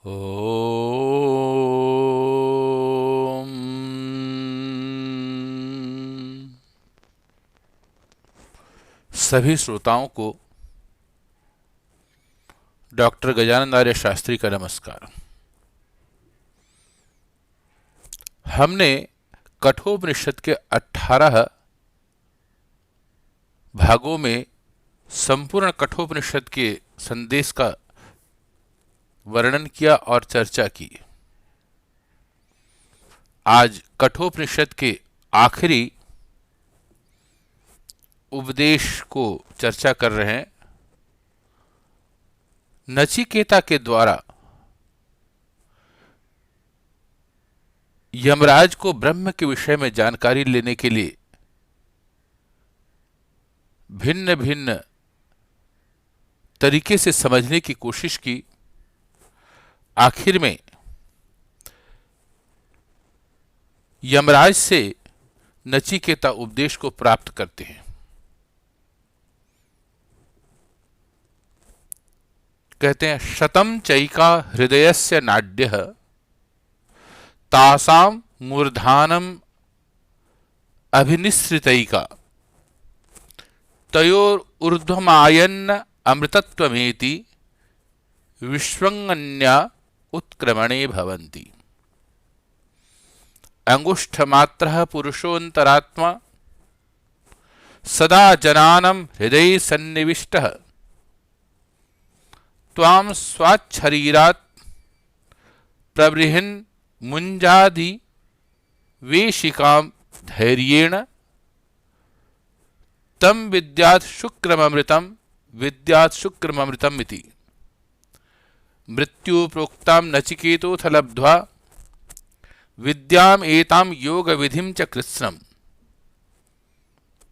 ओम। सभी श्रोताओं को डॉक्टर गजानंद आर्य शास्त्री का नमस्कार। हमने कठोपनिषद के 18 भागों में संपूर्ण कठोपनिषद के संदेश का वर्णन किया और चर्चा की। आज कठोपनिषद के आखिरी उपदेश को चर्चा कर रहे हैं। नचिकेता के द्वारा यमराज को ब्रह्म के विषय में जानकारी लेने के लिए भिन्न भिन्न तरीके से समझने की कोशिश की। आखिर में यमराज से नचिकेता उपदेश को प्राप्त करते हैं। कहते हैं, शतम चैका हृदयस्य नाड्यः तासाम मूर्धानम अभिनिसृतैका तयोर ऊर्ध्वमायन्न अमृतत्वमेति विश्वंगन्या उत्क्रमणे भवन्ति। अंगुष्ठमात्रः पुरुषोऽन्तरात्मा सदा जनानं हृदये सन्निविष्टः त्वां स्वाच्छरीरात् प्रबृहन् मुञ्जादि वेशिकां धैर्येण तम विद्यात् शुक्रममृतम् इति। मृत्यु प्रोक्तां नचिकेतोऽथ लब्ध्वा विद्याम् एतां योग विधिं च कृत्स्नम्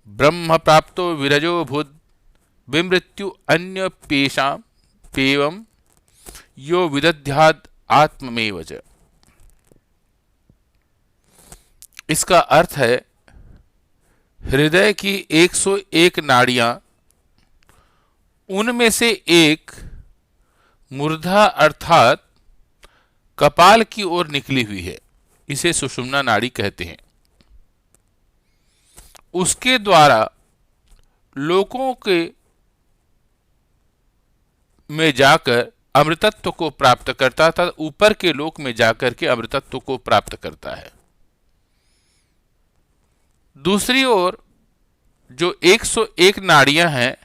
ब्रह्म प्राप्तो विरजो भूद् विमृत्यु अन्यप्येषां पेवं यो विदध्याद् आत्ममेव च। इसका अर्थ है, हृदय की 101 नाड़ियां, उनमें से एक मूर्धा अर्थात कपाल की ओर निकली हुई है। इसे सुषुम्ना नाड़ी कहते हैं। उसके द्वारा लोकों के में जाकर अमृतत्व को प्राप्त करता था। ऊपर के लोक में जाकर के अमृतत्व को प्राप्त करता है। दूसरी ओर जो 101 नाड़ियां हैं,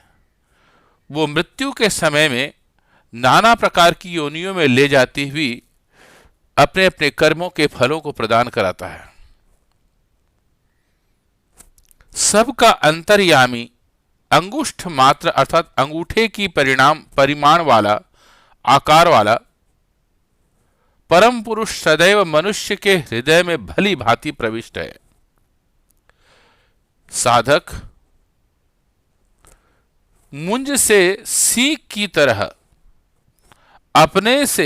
वो मृत्यु के समय में नाना प्रकार की योनियों में ले जाती हुई अपने अपने कर्मों के फलों को प्रदान कराता है। सबका अंतर्यामी अंगुष्ठ मात्र अर्थात अंगूठे की परिमाण वाला आकार वाला परम पुरुष सदैव मनुष्य के हृदय में भली भांति प्रविष्ट है। साधक मुंज से सीख की तरह अपने से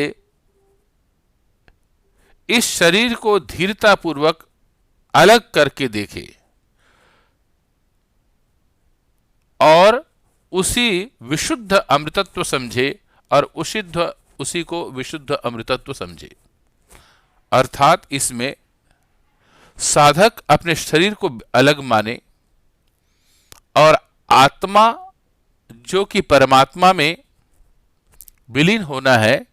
इस शरीर को धीरतापूर्वक अलग करके देखे और उसी विशुद्ध अमृतत्व समझे और उसी को विशुद्ध अमृतत्व समझे। अर्थात इसमें साधक अपने शरीर को अलग माने और आत्मा जो कि परमात्मा में विलीन होना है,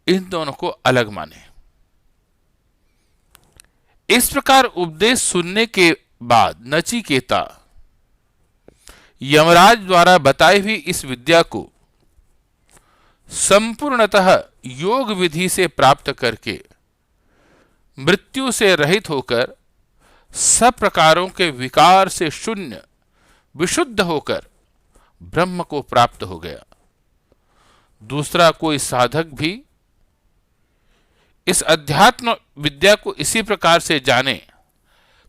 इन दोनों को अलग माने। इस प्रकार उपदेश सुनने के बाद नचिकेता यमराज द्वारा बताई हुई इस विद्या को संपूर्णतः योग विधि से प्राप्त करके मृत्यु से रहित होकर सब प्रकारों के विकार से शून्य विशुद्ध होकर ब्रह्म को प्राप्त हो गया। दूसरा कोई साधक भी इस अध्यात्म विद्या को इसी प्रकार से जाने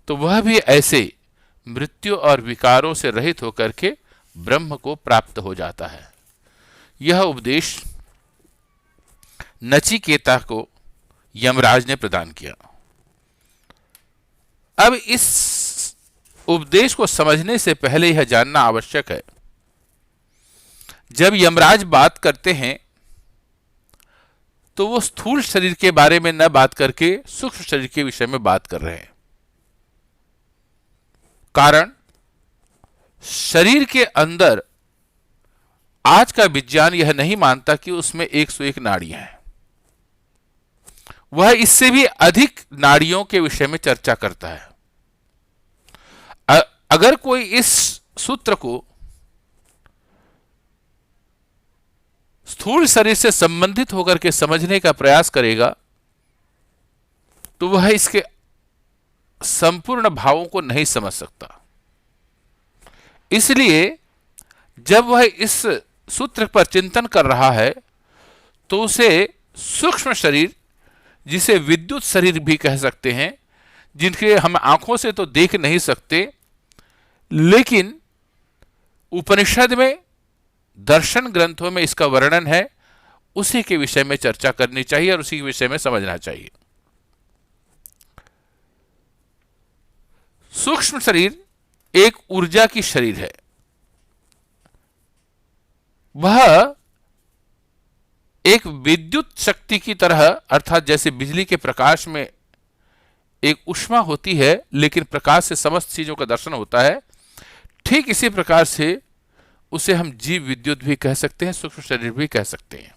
तो वह भी ऐसे मृत्यु और विकारों से रहित होकर के ब्रह्म को प्राप्त हो जाता है। यह उपदेश नचिकेता को यमराज ने प्रदान किया। अब इस उपदेश को समझने से पहले यह जानना आवश्यक है, जब यमराज बात करते हैं तो वो स्थूल शरीर के बारे में न बात करके सूक्ष्म शरीर के विषय में बात कर रहे हैं। कारण शरीर के अंदर आज का विज्ञान यह नहीं मानता कि उसमें 101 नाड़ियां हैं। वह इससे भी अधिक नाड़ियों के विषय में चर्चा करता है। अगर कोई इस सूत्र को स्थूल शरीर से संबंधित होकर के समझने का प्रयास करेगा तो वह इसके संपूर्ण भावों को नहीं समझ सकता। इसलिए जब वह इस सूत्र पर चिंतन कर रहा है तो उसे सूक्ष्म शरीर, जिसे विद्युत शरीर भी कह सकते हैं, जिनके हम आंखों से तो देख नहीं सकते, लेकिन उपनिषद में, दर्शन ग्रंथों में इसका वर्णन है, उसी के विषय में चर्चा करनी चाहिए और उसी के विषय में समझना चाहिए। सूक्ष्म शरीर एक ऊर्जा की शरीर है। वह एक विद्युत शक्ति की तरह, अर्थात जैसे बिजली के प्रकाश में एक ऊष्मा होती है लेकिन प्रकाश से समस्त चीजों का दर्शन होता है, ठीक इसी प्रकार से उसे हम जीव विद्युत भी कह सकते हैं, सूक्ष्म शरीर भी कह सकते हैं।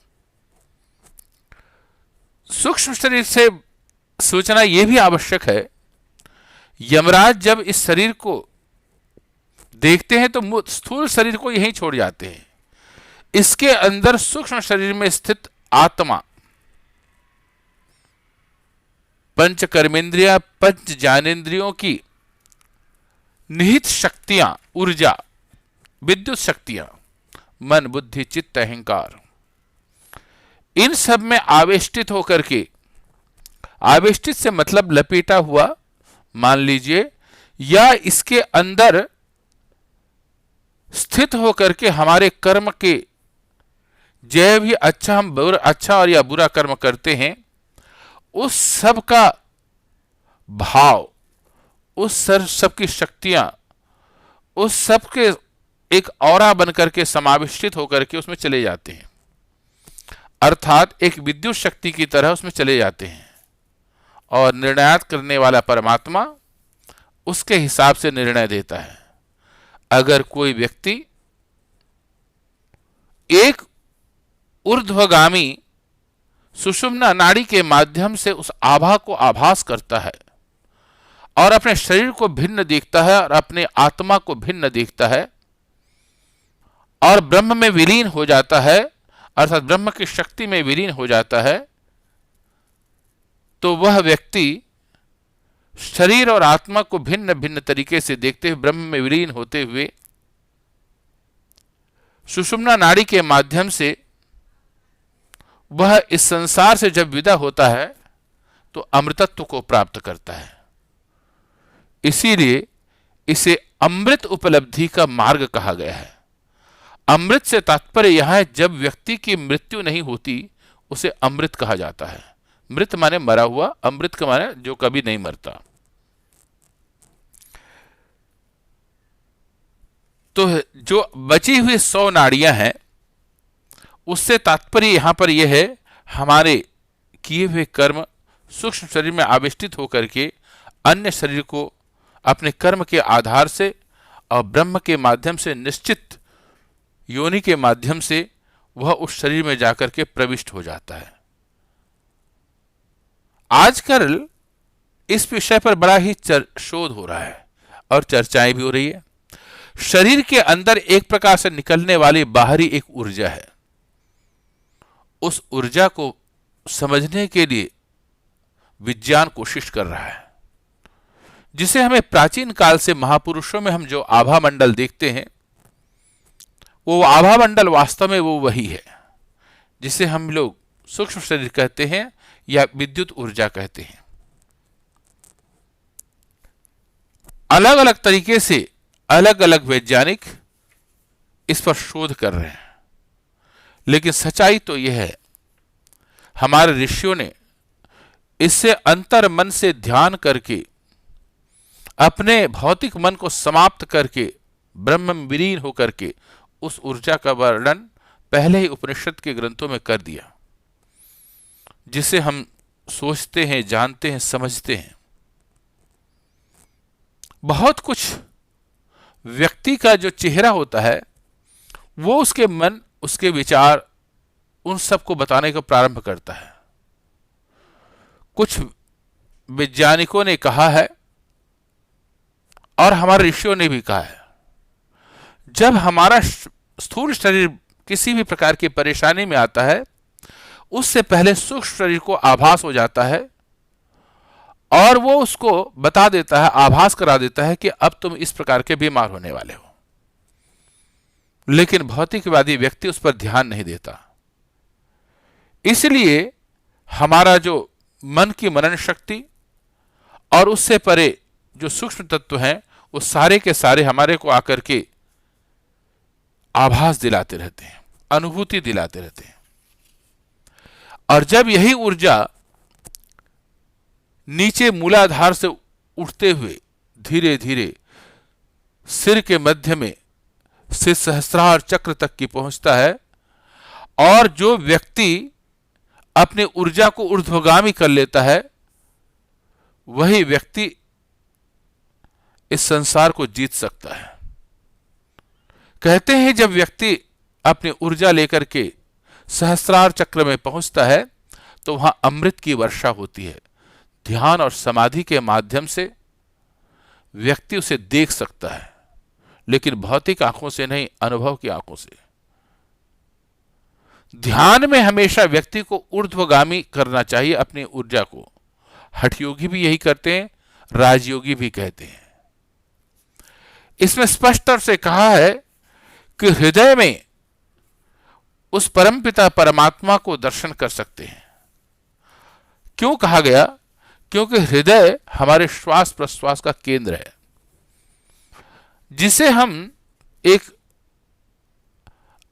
सूक्ष्म शरीर से सोचना यह भी आवश्यक है, यमराज जब इस शरीर को देखते हैं तो स्थूल शरीर को यहीं छोड़ जाते हैं। इसके अंदर सूक्ष्म शरीर में स्थित आत्मा, पंच कर्मेंद्रिया, पंच ज्ञानेंद्रियों की निहित शक्तियां, ऊर्जा, विद्युत शक्तियां, मन, बुद्धि, चित्त, अहंकार, इन सब में आवेष्टित होकर के, आवेष्टित से मतलब लपेटा हुआ मान लीजिए, या इसके अंदर स्थित होकर के हमारे कर्म के, जय भी अच्छा हम अच्छा और या बुरा कर्म करते हैं, उस सब का भाव, उस सब की शक्तियां, उस सब के एक औरा बनकर के समाविष्टित होकर के उसमें चले जाते हैं। अर्थात एक विद्युत शक्ति की तरह उसमें चले जाते हैं और निर्णयात करने वाला परमात्मा उसके हिसाब से निर्णय देता है। अगर कोई व्यक्ति एक ऊर्ध्वगामी सुषुम्ना नाड़ी के माध्यम से उस आभा को आभास करता है और अपने शरीर को भिन्न देखता है और अपने आत्मा को भिन्न देखता है और ब्रह्म में विलीन हो जाता है, अर्थात ब्रह्म की शक्ति में विलीन हो जाता है, तो वह व्यक्ति शरीर और आत्मा को भिन्न भिन्न तरीके से देखते हुए, ब्रह्म में विलीन होते हुए, सुषुम्ना नाड़ी के माध्यम से वह इस संसार से जब विदा होता है तो अमृतत्व को प्राप्त करता है। इसीलिए इसे अमृत उपलब्धि का मार्ग कहा गया है। अमृत से तात्पर्य यह है, जब व्यक्ति की मृत्यु नहीं होती उसे अमृत कहा जाता है। मृत माने मरा हुआ, अमृत का माने जो कभी नहीं मरता। तो जो बची हुई 100 नाड़ियां हैं, उससे तात्पर्य यहां पर यह है, हमारे किए हुए कर्म सूक्ष्म शरीर में आविष्टित होकर के अन्य शरीर को अपने कर्म के आधार से और ब्रह्म के माध्यम से, निश्चित योनि के माध्यम से वह उस शरीर में जाकर के प्रविष्ट हो जाता है। आजकल इस विषय पर बड़ा ही शोध हो रहा है और चर्चाएं भी हो रही है। शरीर के अंदर एक प्रकार से निकलने वाली बाहरी एक ऊर्जा है। उस ऊर्जा को समझने के लिए विज्ञान कोशिश कर रहा है, जिसे हमें प्राचीन काल से महापुरुषों में हम जो आभा मंडल देखते हैं, वो आभा मंडल वास्तव में वो वही है जिसे हम लोग सूक्ष्म शरीर कहते हैं या विद्युत ऊर्जा कहते हैं। अलग अलग तरीके से अलग अलग वैज्ञानिक इस पर शोध कर रहे हैं, लेकिन सच्चाई तो यह है, हमारे ऋषियों ने इससे अंतर मन से ध्यान करके अपने भौतिक मन को समाप्त करके ब्रह्म में विलीन होकर के उस ऊर्जा का वर्णन पहले ही उपनिषद के ग्रंथों में कर दिया। जिसे हम सोचते हैं, जानते हैं, समझते हैं। बहुत कुछ व्यक्ति का जो चेहरा होता है वो उसके मन, उसके विचार, उन सब को बताने को प्रारंभ करता है। कुछ वैज्ञानिकों ने कहा है और हमारे ऋषियों ने भी कहा है, जब हमारा स्थूल शरीर किसी भी प्रकार की परेशानी में आता है, उससे पहले सूक्ष्म शरीर को आभास हो जाता है और वो उसको बता देता है, आभास करा देता है कि अब तुम इस प्रकार के बीमार होने वाले हो। लेकिन भौतिकवादी व्यक्ति उस पर ध्यान नहीं देता। इसलिए हमारा जो मन की मनन शक्ति और उससे परे जो सूक्ष्म तत्व हैं, वो सारे के सारे हमारे को आकर के आभास दिलाते रहते हैं, अनुभूति दिलाते रहते हैं। और जब यही ऊर्जा नीचे मूलाधार से उठते हुए धीरे धीरे सिर के मध्य में से सहस्रार चक्र तक की पहुंचता है, और जो व्यक्ति अपने ऊर्जा को ऊर्ध्वगामी कर लेता है, वही व्यक्ति इस संसार को जीत सकता है। कहते हैं जब व्यक्ति अपनी ऊर्जा लेकर के सहस्रार चक्र में पहुंचता है तो वहां अमृत की वर्षा होती है। ध्यान और समाधि के माध्यम से व्यक्ति उसे देख सकता है, लेकिन भौतिक आंखों से नहीं, अनुभव की आंखों से। ध्यान में हमेशा व्यक्ति को ऊर्ध्वगामी करना चाहिए अपनी ऊर्जा को। हठ योगी भी यही करते हैं, राजयोगी भी कहते हैं। इसमें स्पष्ट तौर से कहा है कि हृदय में उस परमपिता परमात्मा को दर्शन कर सकते हैं। क्यों कहा गया? क्योंकि हृदय हमारे श्वास प्रश्वास का केंद्र है। जिसे हम एक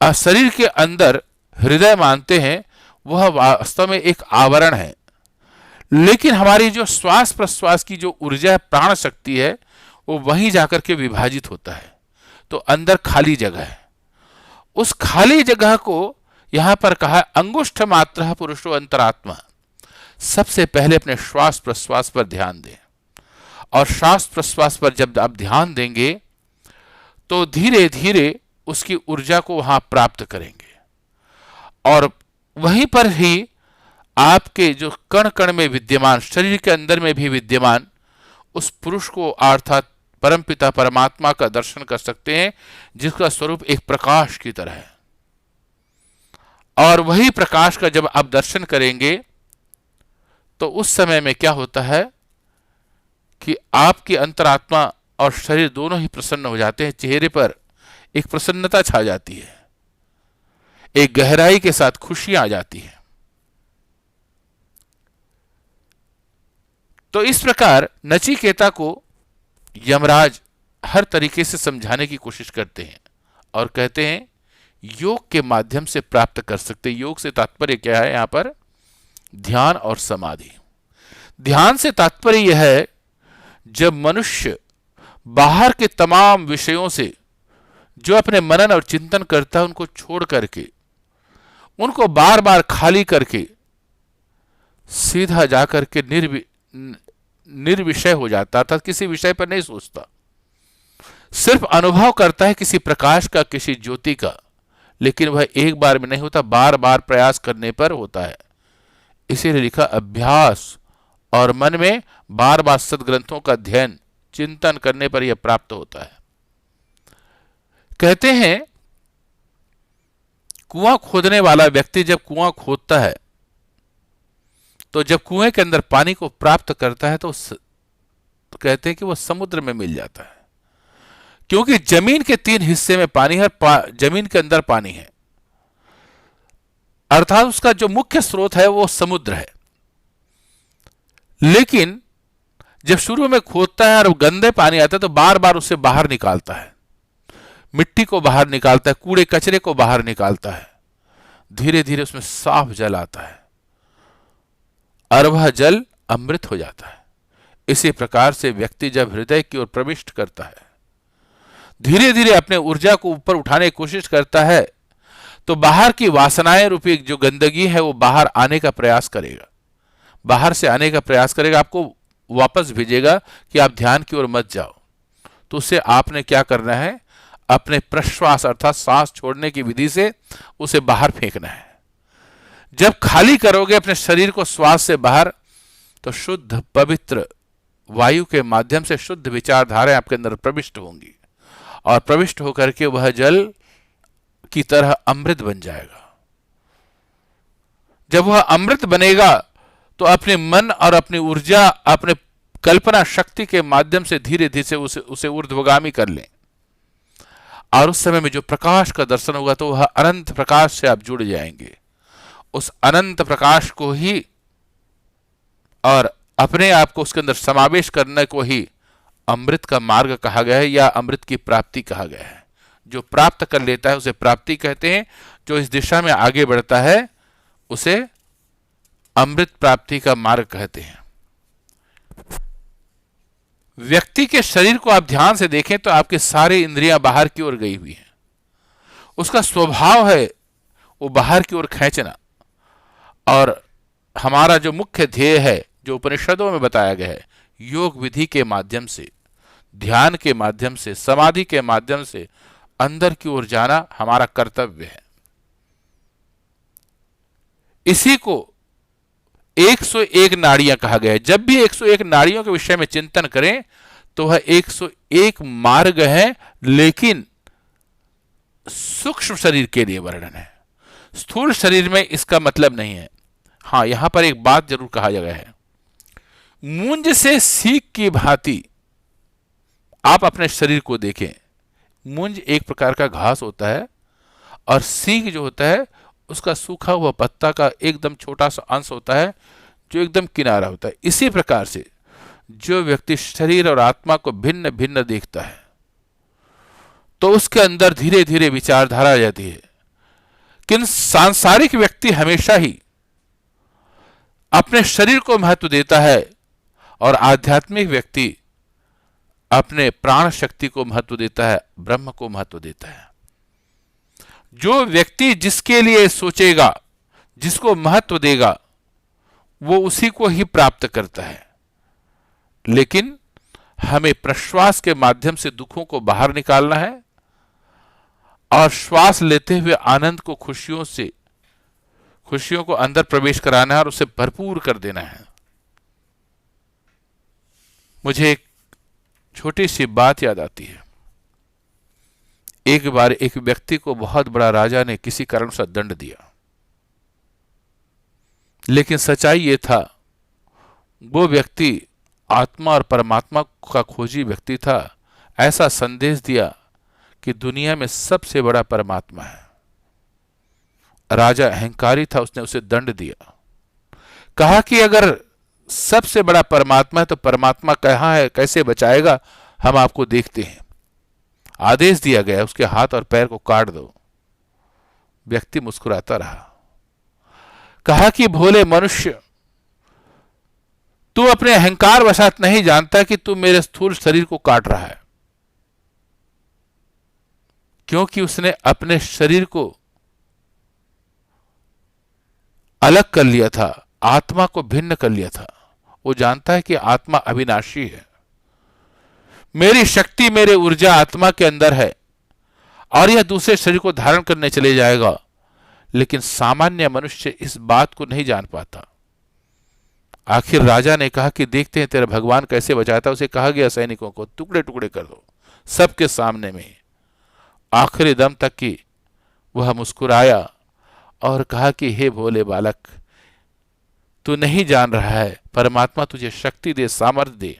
शरीर के अंदर हृदय मानते हैं, वह वास्तव में एक आवरण है। लेकिन हमारी जो श्वास प्रश्वास की जो ऊर्जा है, प्राण शक्ति है, वो वहीं जाकर के विभाजित होता है। तो अंदर खाली जगह है। उस खाली जगह को यहां पर कहा अंगुष्ठ मात्र पुरुषो अंतरात्मा। सबसे पहले अपने श्वास प्रश्वास पर ध्यान दें, और श्वास प्रश्वास पर जब आप ध्यान देंगे तो धीरे धीरे उसकी ऊर्जा को वहां प्राप्त करेंगे, और वहीं पर ही आपके जो कण कण में विद्यमान, शरीर के अंदर में भी विद्यमान उस पुरुष को अर्थात परमपिता परमात्मा का दर्शन कर सकते हैं, जिसका स्वरूप एक प्रकाश की तरह है। और वही प्रकाश का जब आप दर्शन करेंगे तो उस समय में क्या होता है कि आपकी अंतरात्मा और शरीर दोनों ही प्रसन्न हो जाते हैं। चेहरे पर एक प्रसन्नता छा जाती है, एक गहराई के साथ खुशियां आ जाती हैं। तो इस प्रकार नचिकेता को यमराज हर तरीके से समझाने की कोशिश करते हैं और कहते हैं योग के माध्यम से प्राप्त कर सकते। योग से तात्पर्य क्या है? यहां पर ध्यान और समाधि। ध्यान से तात्पर्य यह है जब मनुष्य बाहर के तमाम विषयों से जो अपने मनन और चिंतन करता है, उनको छोड़ करके, उनको बार बार खाली करके सीधा जाकर के निर्विषय हो जाता, अर्थात किसी विषय पर नहीं सोचता, सिर्फ अनुभव करता है किसी प्रकाश का, किसी ज्योति का। लेकिन वह एक बार में नहीं होता, बार बार प्रयास करने पर होता है। इसीलिए लिखा अभ्यास और मन में बार बार सदग्रंथों का अध्ययन चिंतन करने पर यह प्राप्त होता है। कहते हैं कुआं खोदने वाला व्यक्ति जब कुआं खोदता है तो जब कुएं के अंदर पानी को प्राप्त करता है तो कहते हैं कि वह समुद्र में मिल जाता है, क्योंकि जमीन के 3 हिस्से में पानी है, जमीन के अंदर पानी है, अर्थात उसका जो मुख्य स्रोत है वो समुद्र है। लेकिन जब शुरू में खोदता है और गंदे पानी आता है तो बार बार उसे बाहर निकालता है, मिट्टी को बाहर निकालता है, कूड़े कचरे को बाहर निकालता है। धीरे धीरे उसमें साफ जल आता है और वह जल अमृत हो जाता है। इसी प्रकार से व्यक्ति जब हृदय की ओर प्रविष्ट करता है, धीरे धीरे अपने ऊर्जा को ऊपर उठाने की कोशिश करता है, तो बाहर की वासनाएं रूपी जो गंदगी है वो बाहर आने का प्रयास करेगा, बाहर से आने का प्रयास करेगा, आपको वापस भेजेगा कि आप ध्यान की ओर मत जाओ। तो उससे आपने क्या करना है, अपने प्रश्वास अर्थात सांस छोड़ने की विधि से उसे बाहर फेंकना है। जब खाली करोगे अपने शरीर को श्वास से बाहर, तो शुद्ध पवित्र वायु के माध्यम से शुद्ध विचारधाराएं आपके अंदर प्रविष्ट होंगी और प्रविष्ट होकर के वह जल की तरह अमृत बन जाएगा। जब वह अमृत बनेगा तो अपने मन और अपनी ऊर्जा, अपने कल्पना शक्ति के माध्यम से धीरे धीरे उसे ऊर्ध्वगामी कर लें, और उस समय में जो प्रकाश का दर्शन होगा तो वह अनंत प्रकाश से आप जुड़ जाएंगे। उस अनंत प्रकाश को ही और अपने आप को उसके अंदर समावेश करने को ही अमृत का मार्ग कहा गया है या अमृत की प्राप्ति कहा गया है। जो प्राप्त कर लेता है उसे प्राप्ति कहते हैं, जो इस दिशा में आगे बढ़ता है उसे अमृत प्राप्ति का मार्ग कहते हैं। व्यक्ति के शरीर को आप ध्यान से देखें तो आपकी सारी इंद्रियां बाहर की ओर गई हुई हैं। उसका स्वभाव है वो बाहर की ओर खींचना, और हमारा जो मुख्य ध्येय है जो उपनिषदों में बताया गया है, योग विधि के माध्यम से, ध्यान के माध्यम से, समाधि के माध्यम से अंदर की ओर जाना हमारा कर्तव्य है। इसी को 101 नाड़ियां कहा गया है। जब भी 101 नाड़ियों के विषय में चिंतन करें तो वह 101 मार्ग है, लेकिन सूक्ष्म शरीर के लिए वर्णन है, स्थूल शरीर में इसका मतलब नहीं है। हां, यहां पर एक बात जरूर कहा गया है, मूंज से सीख की भांति आप अपने शरीर को देखें। मूंज एक प्रकार का घास होता है और सीख जो होता है उसका सूखा हुआ पत्ता का एकदम छोटा सा अंश होता है जो एकदम किनारा होता है। इसी प्रकार से जो व्यक्ति शरीर और आत्मा को भिन्न भिन्न देखता है तो उसके अंदर धीरे धीरे विचारधारा आ जाती है। किंतु सांसारिक व्यक्ति हमेशा ही अपने शरीर को महत्व देता है और आध्यात्मिक व्यक्ति अपने प्राण शक्ति को महत्व देता है, ब्रह्म को महत्व देता है। जो व्यक्ति जिसके लिए सोचेगा, जिसको महत्व देगा, वो उसी को ही प्राप्त करता है। लेकिन हमें प्रश्वास के माध्यम से दुखों को बाहर निकालना है और श्वास लेते हुए आनंद को, खुशियों को अंदर प्रवेश कराना है और उसे भरपूर कर देना है। मुझे एक छोटी सी बात याद आती है। एक बार एक व्यक्ति को बहुत बड़ा राजा ने किसी कारण से दंड दिया, लेकिन सच्चाई ये था वो व्यक्ति आत्मा और परमात्मा का खोजी व्यक्ति था। ऐसा संदेश दिया कि दुनिया में सबसे बड़ा परमात्मा है। राजा अहंकारी था, उसने उसे दंड दिया। कहा कि अगर सबसे बड़ा परमात्मा है तो परमात्मा कहां है, कैसे बचाएगा, हम आपको देखते हैं। आदेश दिया गया उसके हाथ और पैर को काट दो। व्यक्ति मुस्कुराता रहा। कहा कि भोले मनुष्य, तू अपने अहंकार वशात नहीं जानता कि तू मेरे स्थूल शरीर को काट रहा है। क्योंकि उसने अपने शरीर को अलग कर लिया था, आत्मा को भिन्न कर लिया था। वो जानता है कि आत्मा अविनाशी है, मेरी शक्ति, मेरी ऊर्जा आत्मा के अंदर है और यह दूसरे शरीर को धारण करने चले जाएगा। लेकिन सामान्य मनुष्य इस बात को नहीं जान पाता। आखिर राजा ने कहा कि देखते हैं तेरा भगवान कैसे बचाता। उसे कहा गया सैनिकों को टुकड़े टुकड़े कर दो, सबके सामने में। आखिरी दम तक की वह मुस्कुराया और कहा कि हे भोले बालक, तू नहीं जान रहा है, परमात्मा तुझे शक्ति दे, सामर्थ्य दे।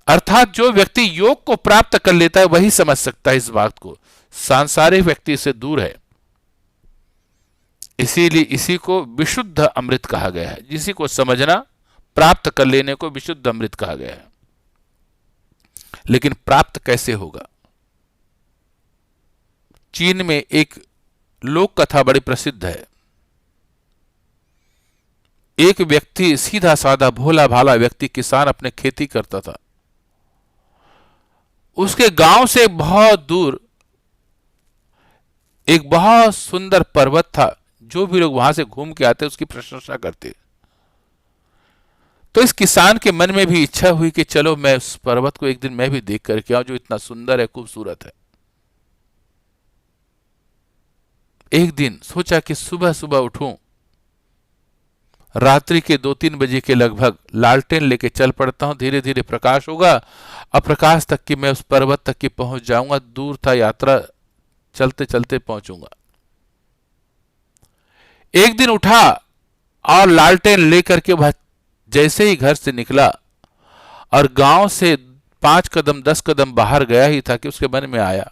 अर्थात जो व्यक्ति योग को प्राप्त कर लेता है वही समझ सकता है इस बात को। सांसारिक व्यक्ति से दूर है। इसीलिए इसी को विशुद्ध अमृत कहा गया है। जिसी को समझना, प्राप्त कर लेने को विशुद्ध अमृत कहा गया है। लेकिन प्राप्त कैसे होगा? चीन में एक लोक कथा बड़ी प्रसिद्ध है। एक व्यक्ति, सीधा साधा भोला भाला व्यक्ति, किसान, अपने खेती करता था। उसके गांव से बहुत दूर एक बहुत सुंदर पर्वत था, जो भी लोग वहां से घूम के आते उसकी प्रशंसा करते। तो इस किसान के मन में भी इच्छा हुई कि चलो मैं उस पर्वत को एक दिन मैं भी देख करके आऊं, जो इतना सुंदर है, खूबसूरत है। एक दिन सोचा कि सुबह सुबह उठूं, रात्रि के 2-3 बजे के लगभग लालटेन लेके चल पड़ता हूं, धीरे धीरे प्रकाश होगा और प्रकाश तक कि मैं उस पर्वत तक की पहुंच जाऊंगा। दूर था यात्रा, चलते चलते पहुंचूंगा। एक दिन उठा और लालटेन लेकर के वह जैसे ही घर से निकला और गांव से 5 कदम 10 कदम बाहर गया ही था कि उसके मन में आया,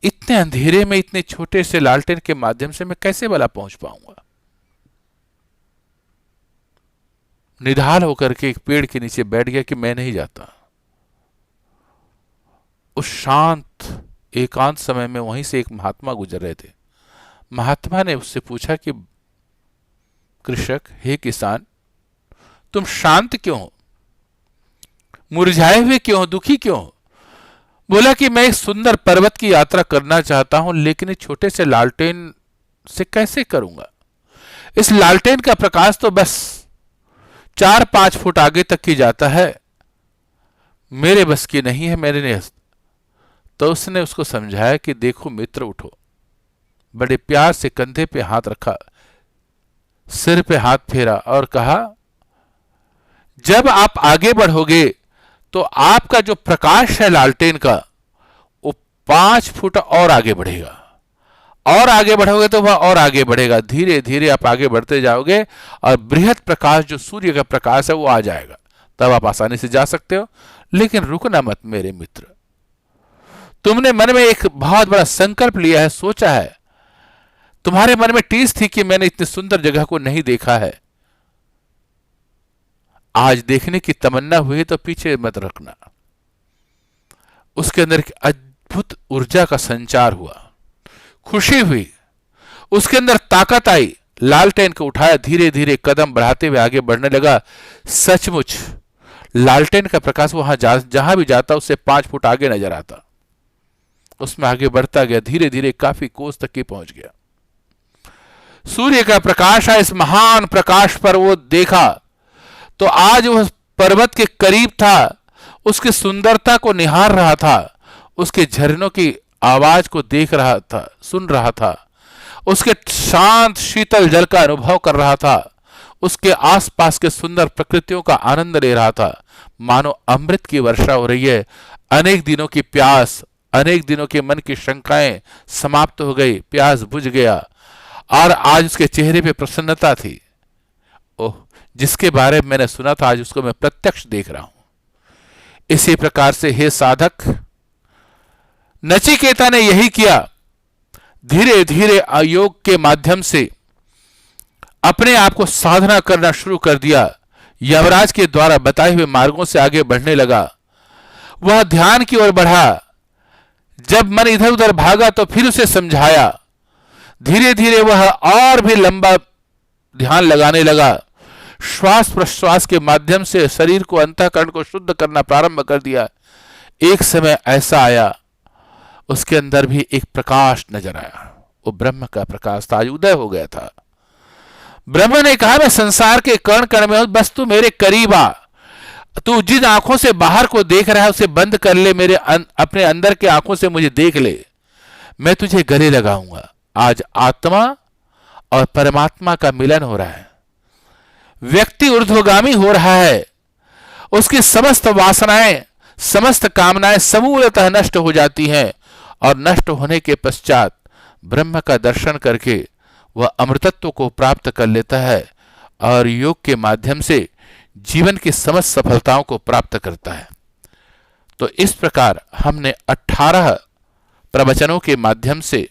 इतने अंधेरे में इतने छोटे से लालटेन के माध्यम से मैं कैसे भला पहुंच पाऊंगा। निढाल होकर के एक पेड़ के नीचे बैठ गया कि मैं नहीं जाता। उस शांत एकांत समय में वहीं से एक महात्मा गुजर रहे थे। महात्मा ने उससे पूछा कि कृषक, हे किसान, तुम शांत क्यों हो, मुरझाए हुए क्यों हो, दुखी क्यों हो? बोला कि मैं एक सुंदर पर्वत की यात्रा करना चाहता हूं, लेकिन इस छोटे से लालटेन से कैसे करूंगा? इस लालटेन का प्रकाश तो बस 4-5 फुट आगे तक ही जाता है, मेरे बस की नहीं है, मेरे ने। तो उसने उसको समझाया कि देखो मित्र, उठो। बड़े प्यार से कंधे पे हाथ रखा, सिर पे हाथ फेरा और कहा, जब आप आगे बढ़ोगे तो आपका जो प्रकाश है लालटेन का, वो 5 फुट और आगे बढ़ेगा, और आगे बढ़ोगे तो वह और आगे बढ़ेगा। धीरे धीरे आप आगे बढ़ते जाओगे और बृहद प्रकाश जो सूर्य का प्रकाश है वो आ जाएगा, तब आप आसानी से जा सकते हो। लेकिन रुकना मत मेरे मित्र, तुमने मन में एक बहुत बड़ा संकल्प लिया है, सोचा है, तुम्हारे मन में टीस थी कि मैंने इतनी सुंदर जगह को नहीं देखा है, आज देखने की तमन्ना हुई तो पीछे मत रखना। उसके अंदर एक अद्भुत ऊर्जा का संचार हुआ, खुशी हुई, उसके अंदर ताकत आई। लालटेन को उठाया, धीरे धीरे कदम बढ़ाते हुए आगे बढ़ने लगा। सचमुच लालटेन का प्रकाश वहां जहां भी जाता उससे 5 फुट आगे नजर आता। उसमें आगे बढ़ता गया, धीरे धीरे काफी कोस तक ही पहुंच गया। सूर्य का प्रकाश है, इस महान प्रकाश पर वो देखा तो आज वह पर्वत के करीब था, उसकी सुंदरता को निहार रहा था, उसके झरनों की आवाज को देख रहा था, सुन रहा था, उसके शांत शीतल जल का अनुभव कर रहा था, उसके आसपास के सुंदर प्रकृतियों का आनंद ले रहा था। मानो अमृत की वर्षा हो रही है। अनेक दिनों की प्यास, अनेक दिनों के मन की शंकाएं समाप्त हो गई, प्यास बुझ गया और आज उसके चेहरे पे प्रसन्नता थी। ओह, जिसके बारे में मैंने सुना था आज उसको मैं प्रत्यक्ष देख रहा हूं। इसी प्रकार से हे साधक, नचिकेता ने यही किया। धीरे धीरे योग के माध्यम से अपने आप को साधना करना शुरू कर दिया। यमराज के द्वारा बताए हुए मार्गों से आगे बढ़ने लगा। वह ध्यान की ओर बढ़ा। जब मन इधर उधर भागा तो फिर उसे समझाया। धीरे धीरे वह और भी लंबा ध्यान लगाने लगा। श्वास प्रश्वास के माध्यम से शरीर को, अंतःकरण को शुद्ध करना प्रारंभ कर दिया। एक समय ऐसा आया, उसके अंदर भी एक प्रकाश नजर आया। वो ब्रह्म का प्रकाश था, आज उदय हो गया था। ब्रह्म ने कहा, मैं संसार के कण कण में हूं, बस तू मेरे करीब आ। तू जिन आंखों से बाहर को देख रहा है उसे बंद कर ले, मेरे अपने अंदर के आंखों से मुझे देख ले, मैं तुझे गले लगाऊंगा। आज आत्मा और परमात्मा का मिलन हो रहा है। व्यक्ति ऊर्ध्वगामी हो रहा है। उसकी समस्त वासनाएं, समस्त कामनाएं समूलतः नष्ट हो जाती हैं और नष्ट होने के पश्चात ब्रह्म का दर्शन करके वह अमृतत्व को प्राप्त कर लेता है और योग के माध्यम से जीवन की समस्त सफलताओं को प्राप्त करता है। तो इस प्रकार हमने 18 प्रवचनों के माध्यम से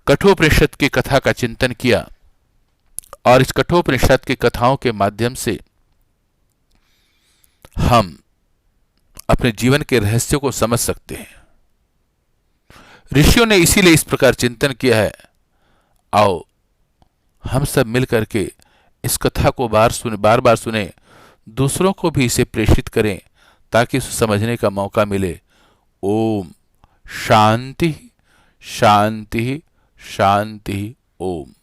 कठोपनिषद की कथा का चिंतन किया और इस कठोपनिषद की कथाओं के माध्यम से हम अपने जीवन के रहस्यों को समझ सकते हैं। ऋषियों ने इसीलिए इस प्रकार चिंतन किया है। आओ हम सब मिलकर के इस कथा को बार बार सुने, दूसरों को भी इसे प्रेषित करें ताकि उसे समझने का मौका मिले। ओम शांति शांति शांति। ओम।